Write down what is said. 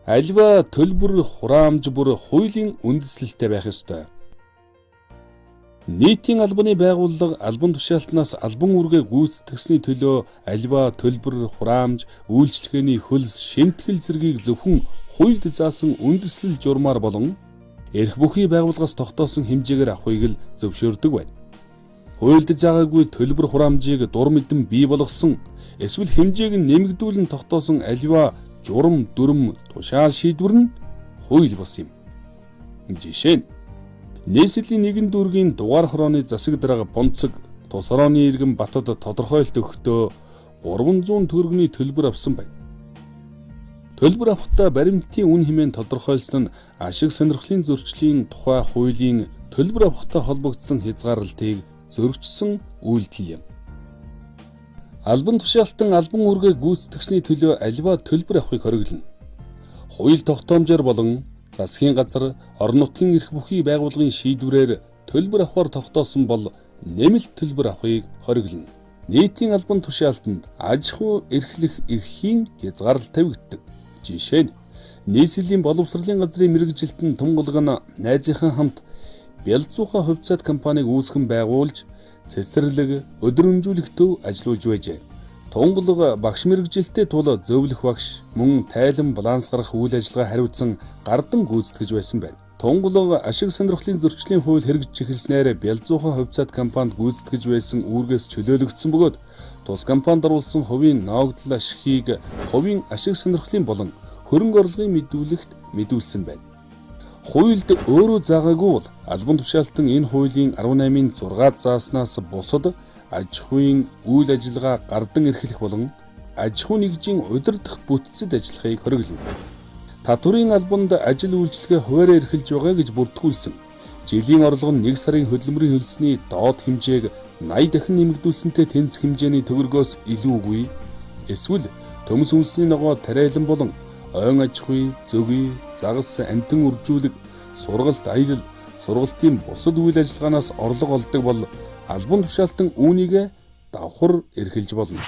Аливаа төлбөр хураамж бүр хуулийн үндэслэлтэй байх ёстой. Нийтийн албаны байгууллага албан тушаалтнаас албан үүргээ гүйцэтгэсний төлөө аливаа төлбөр хураамж, үйлчлэгээний хөлс, шимтгэл зэргийг зөвхөн хуульд заасан үндэслэл журмаар болон эрх бүхий байгууллагаас тогтоосон хэмжээгээр авахыг л зөвшөөрдөг байна. Хуульд заагаагүй төлбөр хураамжийг дур мэдэн бий болгосон эсвэл хэмжээг нь нэмэгдүүлэн тогтоосон аливаа журам, дүрм, тушаал шийдвэр нь хууль бус юм. Жишээ нь нийслэлийн нэгэн дүүргийн дугаар хорооны засаг дарга Бунцэг тус орооны иргэн Батад тодорхойлт өгөхдөө 300 төгрөгийн төлбөр авсан байна. Төлбөр авахдаа баримтын үн хэмээн тодорхойлсон нь ашиг сонирхлын зөрчлийн тухай хуулийн төлбөр авахтай холбогдсон хязгаарлалтыг зөрчсөн үйлдэл юм. Албан тушаалтан албан үүргээ гүйцэтгэсний төлөө аливаа төлбөр авахыг хориглоно. Хууль тогтоомжоор болон засгийн газар, орон нутгийн эрх бүхий байгууллагын шийдвэрээр төлбөр авахар тогтоосон бол нэмэлт төлбөр авахыг хориглоно. Нийтийн албан тушаалтанд аж ахуй эрхлэх эрхийн хязгаарлалт тавигддаг. Жишээ нь нийслэлийн боловсролын газрын мэргэжилтэн тунгалаг нь найзынхаа хамт бялцуухай хувьцаат компанийг үүсгэн байгуулж цэцэрлэг, өдрөмжүүлэх төв ажиллуулж байжээ. Тунгалаг багш мэргэжилтэд тул зөвлөх багш, мөн тайлан баланс гаргах үйл ажиллагаа хариуцсан гардан гүйцэтгэж байсан байна. Тунгалаг ашиг сонирхлын зөрчлийн хууль хэрэгжиж эхэлснээр бялцуухай хувьцаат компанид гүйцэтгэж байсан үүргээс чөлөөлөгдсөн бөгөөд тус компанид оруулсан хувийн ноогдол ашигыг хувийн ашиг сонирхлын болон хөрөнгө орлогын мэдүүлэгт мэдүүлсэн байна. Хуульд өөрөө заагаагүй бол албан тушаалтан энэ хуулийн 18-ын 6 зааснаас бусад аж ахуйн үйл ажиллагаа гардан эрхлэх болон аж ахуй нэгжийн удирдах бүтцэд ажиллахыг хориглоно. Татврын албанд ажил үйлчлэгээ хуваарь эрхэлж байгаа гэж бүртгүүлсэн. Жилийн орлого нь 1 сарын хөдөлмөрийн хөлсний доод хэмжээг 80 дахин нэмэгдүүлсэнтэй тэнцэх хэмжээний төгрөгөөс илүүгүй эсвэл төмс үндэсний ногоо тариалан болон ойн аж ахуй, зөгий, загас, амтан үржүүлэг, сургалт, аялал, сургалтын бусад үйл ажиллагаанаас орлого олдог бол албан тушаалтан үүнийг давхар эрхэлж болно.